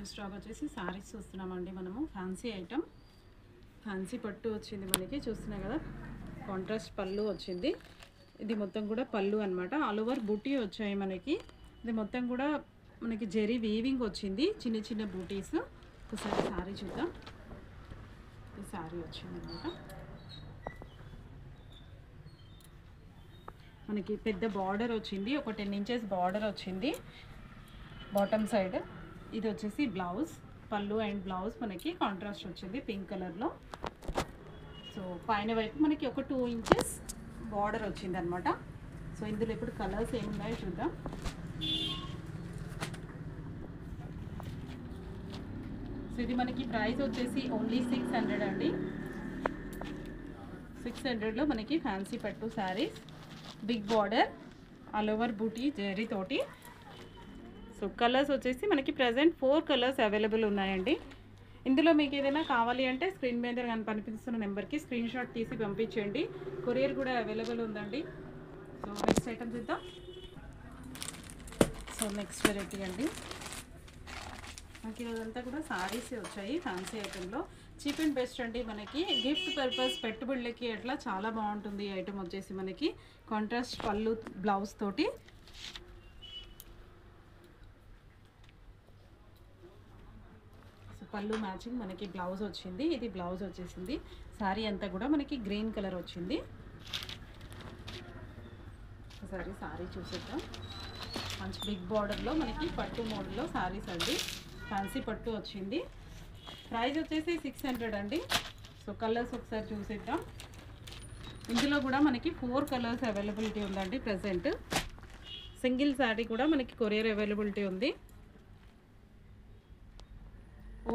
ఈరోజు స్టాక్ వచ్చేసి సారీస్ చూస్తున్నామండి. మనము ఫ్యాన్సీ ఐటమ్, ఫ్యాన్సీ పట్టు వచ్చింది మనకి. చూస్తున్నాం కదా, కాంట్రాస్ట్ పళ్ళు వచ్చింది. ఇది మొత్తం కూడా పళ్ళు అనమాట. ఆల్ ఓవర్ బూటీ వచ్చాయి మనకి. ఇది మొత్తం కూడా మనకి జెరీ వీవింగ్ వచ్చింది, చిన్న చిన్న బూటీస్. ఒకసారి సారీ చూద్దాం. ఈ సారీ వచ్చింది అనమాట. మనకి పెద్ద బార్డర్ వచ్చింది, ఒక 10 ఇంచెస్ బార్డర్ వచ్చింది బాటమ్ సైడ్. ఇది వచ్చేసి బ్లౌజ్, పళ్ళు అండ్ బ్లౌజ్ మనకి కాంట్రాస్ట్ వచ్చింది పింక్ కలర్లో. సో పైన వైపు మనకి ఒక 2 ఇంచెస్ బార్డర్ వచ్చింది అనమాట. సో ఇందులో ఇప్పుడు కలర్స్ ఏమున్నాయో చూద్దాం. సో ఇది మనకి ప్రైస్ వచ్చేసి ఓన్లీ 600 అండి. 600లో మనకి ఫ్యాన్సీ పట్టు saris, big border, all over బూటీ జెరీ తోటి. సో కలర్స్ వచ్చేసి మనకి ప్రజెంట్ 4 కలర్స్ అవైలబుల్ ఉన్నాయండి. ఇందులో మీకు ఏదైనా కావాలి అంటే స్క్రీన్ మీద కనిపిస్తున్న నెంబర్కి స్క్రీన్ షాట్ తీసి పంపించండి. కొరియర్ కూడా అవైలబుల్ ఉందండి. సో నెక్స్ట్ ఐటమ్ చూద్దాం. సో నెక్స్ట్ వెరైటీ అండి. మనకి ఇదంతా కూడా సారీసే వచ్చాయి ఫ్యాన్సీ ఐటెంలో. చీప్ అండ్ బెస్ట్ అండి. మనకి గిఫ్ట్ పర్పస్, పెట్టుబడులకి అట్లా చాలా బాగుంటుంది ఈ ఐటమ్ వచ్చేసి. మనకి కాంట్రాస్ట్ పళ్ళు బ్లౌజ్ తోటి. పళ్ళు మ్యాచింగ్ మనకి బ్లౌజ్ వచ్చింది. ఇది బ్లౌజ్ వచ్చేసింది. శారీ అంతా కూడా మనకి గ్రీన్ కలర్ వచ్చింది. ఒకసారి శారీ చూసేద్దాం. మంచి బిగ్ బార్డర్లో మనకి పట్టు మోడల్లో శారీస్ అండి. ఫ్యాన్సీ పట్టు వచ్చింది. ప్రైస్ వచ్చేసి 600 అండి. సో కలర్స్ ఒకసారి చూసేద్దాం. ఇందులో కూడా మనకి 4 కలర్స్ అవైలబిలిటీ ఉందండి ప్రజెంట్. సింగిల్ శారీ కూడా మనకి కొరియర్ అవైలబిలిటీ ఉంది.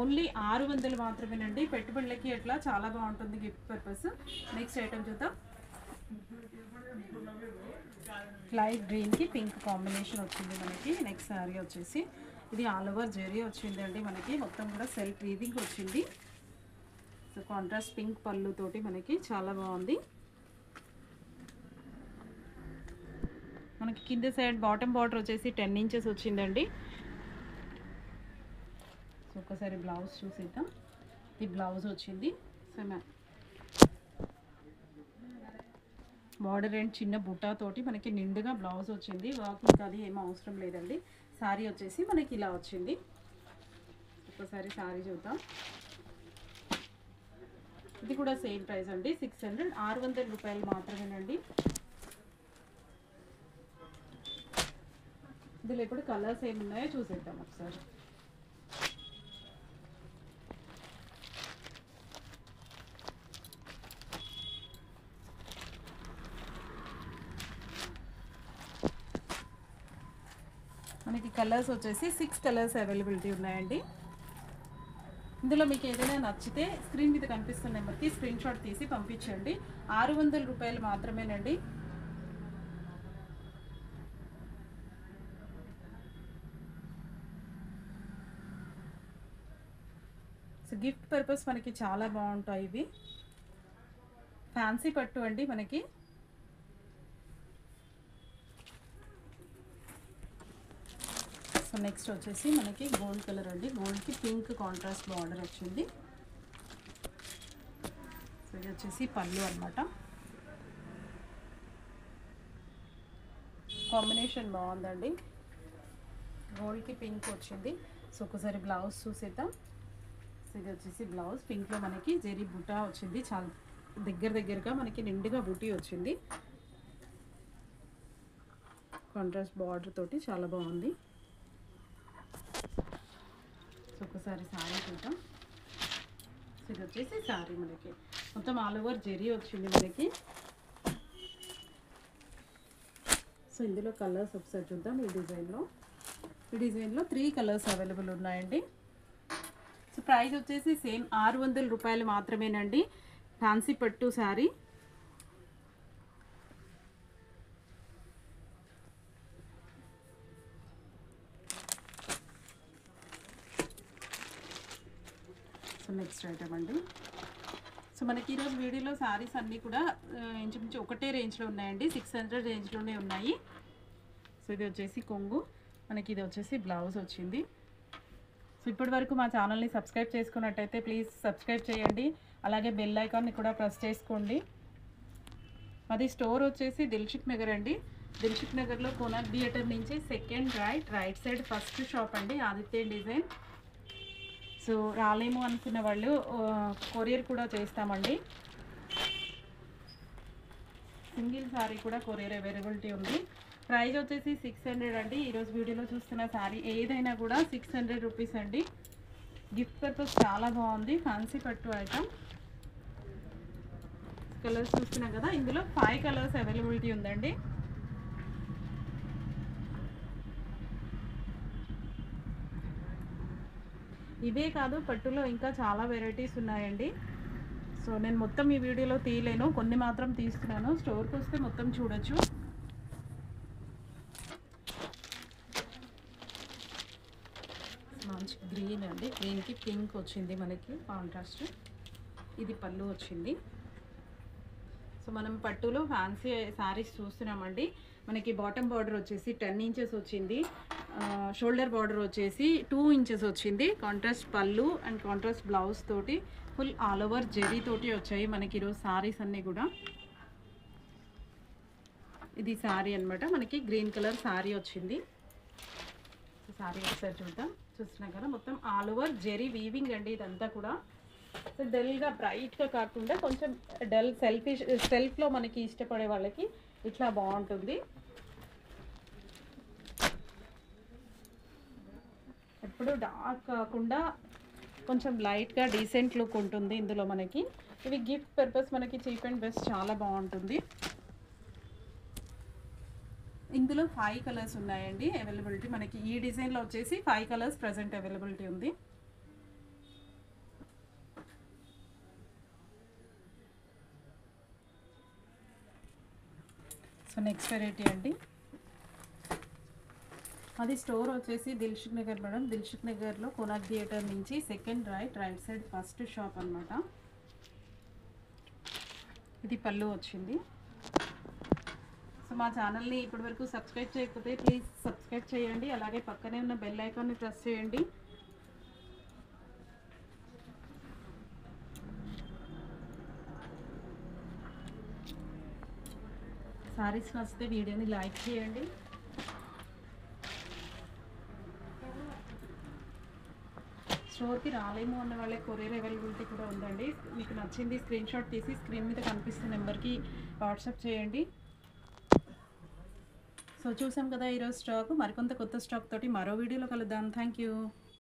ఓన్లీ 600 మాత్రమేనండి. పెట్టుబడులకి ఎట్లా చాలా బాగుంటుంది గిఫ్ట్ పర్పస్. నెక్స్ట్ ఐటమ్ చూద్దాం. లైట్ గ్రీన్కి పింక్ కాంబినేషన్ వచ్చింది మనకి. నెక్స్ట్ శారీ వచ్చేసి ఇది ఆల్ ఓవర్ జెరీ వచ్చింది అండి మనకి. మొత్తం కూడా సెల్ఫ్ వీవింగ్ వచ్చింది. సో కాంట్రాస్ట్ పింక్ పళ్ళు తోటి మనకి చాలా బాగుంది. మనకి కింద సైడ్ బాటమ్ బార్డర్ వచ్చేసి 10 ఇంచెస్ వచ్చిందండి. ఒకసారి బ్లౌజ్ చూసేద్దాం. ఈ బ్లౌజ్ వచ్చింది. సో బార్డర్ అండ్ చిన్న బుట్టా తోటి మనకి నిండుగా బ్లౌజ్ వచ్చింది. వర్కింగ్ అది ఏమీ అవసరం లేదండి. శారీ వచ్చేసి మనకి ఇలా వచ్చింది. ఒకసారి శారీ చూద్దాం. ఇది కూడా సేమ్ ప్రైస్ అండి, 600. 600 రూపాయలు మాత్రమేనండి. ఇందులో ఇప్పుడు కలర్స్ ఏమున్నాయో చూసేద్దాం ఒకసారి. మనకి కలర్స్ వచ్చేసి 6 కలర్స్ అవైలబిలిటీ ఉన్నాయండి. ఇందులో మీకు ఏదైనా నచ్చితే స్క్రీన్ మీద కనిపిస్తున్న నెంబర్కి స్క్రీన్ షాట్ తీసి పంపించండి. 600 రూపాయలు మాత్రమేనండి. సో గిఫ్ట్ పర్పస్ మనకి చాలా బాగుంటాయి ఇవి. ఫ్యాన్సీ పట్టు అండి మనకి. సో నెక్స్ట్ వచ్చేసి మనకి గోల్డ్ కలర్ అండి. గోల్డ్కి పింక్ కాంట్రాస్ట్ బార్డర్ వచ్చింది. సో ఇది వచ్చేసి పళ్ళు అనమాట. కాంబినేషన్ బాగుందండి. గోల్డ్కి పింక్ వచ్చింది. సో ఒకసారి బ్లౌజ్ చూసేద్దాం. సో ఇది వచ్చేసి బ్లౌజ్ పింక్లో మనకి జెరీ బుటా వచ్చింది. చాలా దగ్గరగా మనకి నిండుగా బుటీ వచ్చింది. కాంట్రాస్ట్ బార్డర్ తోటి చాలా బాగుంది. సో ఒకసారి శారీ చూద్దాం. సో ఇది వచ్చేసి శారీ మనకి మొత్తం ఆల్ ఓవర్ జెరీ వచ్చింది మనకి. సో ఇందులో కలర్స్ ఒకసారి చూద్దాం. ఈ డిజైన్లో 3 కలర్స్ అవైలబుల్ ఉన్నాయండి. సో ప్రైస్ వచ్చేసి సేమ్ 600 రూపాయలు మాత్రమేనండి. ఫ్యాన్సీ పట్టు శారీ. సో నెక్స్ట్ ఐటమ్ అండి. సో మనకి ఈరోజు వీడియోలో శారీస్ అన్నీ కూడా ఇంచుమించు ఒకటే రేంజ్లో ఉన్నాయండి. 600 రేంజ్లోనే ఉన్నాయి. సో ఇది వచ్చేసి కొంగు మనకి. ఇది వచ్చేసి బ్లౌజ్ వచ్చింది. సో ఇప్పటి వరకు మా ఛానల్ని సబ్స్క్రైబ్ చేసుకున్నట్టయితే ప్లీజ్ సబ్స్క్రైబ్ చేయండి, అలాగే బెల్ ఐకాన్ని కూడా ప్రెస్ చేసుకోండి. అది స్టోర్ వచ్చేసి దిల్సుఖ్ నగర్ అండి. దిల్సుఖ్ నగర్లో కోనార్క్ థియేటర్ నుంచి second right side first shop అండి, ఆదిత్య డిజైన్. సో రాలేము అనుకున్న వాళ్ళు కొరియర్ కూడా చేస్తామండి. సింగిల్ శారీ కూడా కొరియర్ అవైలబిలిటీ ఉంది. ప్రైస్ వచ్చేసి 600 అండి. ఈరోజు వీడియోలో చూస్తున్న శారీ ఏదైనా కూడా 600 రూపీస్ అండి. గిఫ్ట్ పర్పస్ చాలా బాగుంది, ఫ్యాన్సీ పట్టు ఐటమ్. కలర్స్ చూస్తున్నాం కదా, ఇందులో 5 కలర్స్ అవైలబిలిటీ ఉందండి. ఇవే కాదు, పట్టులో ఇంకా చాలా వెరైటీస్ ఉన్నాయండి. సో నేను మొత్తం ఈ వీడియోలో తీయలేను, కొన్ని మాత్రం తీస్తున్నాను. స్టోర్కి వస్తే మొత్తం చూడొచ్చు. మంచి గ్రీన్ అండి, గ్రీన్కి పింక్ వచ్చింది మనకి కాంట్రాస్ట్. ఇది పళ్ళు వచ్చింది. సో మనం పట్టులో ఫ్యాన్సీ శారీస్ చూస్తున్నామండి. మనకి బాటమ్ బార్డర్ వచ్చేసి 10 ఇంచెస్ వచ్చింది, షోల్డర్ బార్డర్ వచ్చేసి 2 ఇంచెస్ వచ్చింది. కాంట్రాస్ట్ పళ్ళు అండ్ కాంట్రాస్ట్ బ్లౌజ్ తోటి ఫుల్ ఆల్ ఓవర్ జెరీ తోటి వచ్చాయి మనకి ఈరోజు శారీస్ అన్నీ కూడా. ఇది శారీ అనమాట, మనకి గ్రీన్ కలర్ శారీ వచ్చింది. శారీ ఒకసారి చూద్దాం. చూస్తున్నాం కదా, మొత్తం ఆల్ ఓవర్ జెరీ వీవింగ్ అండి ఇదంతా కూడా. సో డల్గా బ్రైట్గా కాకుండా కొంచెం డల్ సెల్ఫ్లో మనకి ఇష్టపడే వాళ్ళకి ఇట్లా బాగుంటుంది. ఎప్పుడు డార్క్ కాకుండా కొంచెం లైట్గా డీసెంట్ లుక్ ఉంటుంది ఇందులో మనకి. ఇవి గిఫ్ట్ పర్పస్ మనకి చీప్ అండ్ బెస్ట్ చాలా బాగుంటుంది. ఇందులో 5 కలర్స్ ఉన్నాయండి అవైలబిలిటీ. మనకి ఈ డిజైన్లో వచ్చేసి 5 కలర్స్ ప్రజెంట్ అవైలబిలిటీ ఉంది. సో నెక్స్ట్ వెరైటీ అండి, అది స్టోర్ వచ్చేసి దిల్సుఖ్ నగర్ మేడం. దిల్సుఖ్ నగర్లో కోనార్క్ థియేటర్ నుంచి second right side first shop అనమాట. ఇది పళ్ళు వచ్చింది. సో మా ఛానల్ని ఇప్పటివరకు సబ్స్క్రైబ్ చేయకపోతే ప్లీజ్ సబ్స్క్రైబ్ చేయండి, అలాగే పక్కనే ఉన్న బెల్ ఐకాన్ని ప్రెస్ చేయండి. సారీస్ నచ్చితే వీడియోని లైక్ చేయండి. స్టోర్కి రాలేము అన్న వాళ్ళకి కొరియర్ అవైలబిలిటీ కూడా ఉందండి. మీకు నచ్చింది స్క్రీన్ షాట్ తీసి స్క్రీన్ మీద కనిపిస్తున్న నెంబర్కి వాట్సాప్ చేయండి. సో చూసాం కదా ఈరోజు స్టాక్. మరికొంత కొత్త స్టాక్ తోటి మరో వీడియోలో కలుద్దాం. Thank you.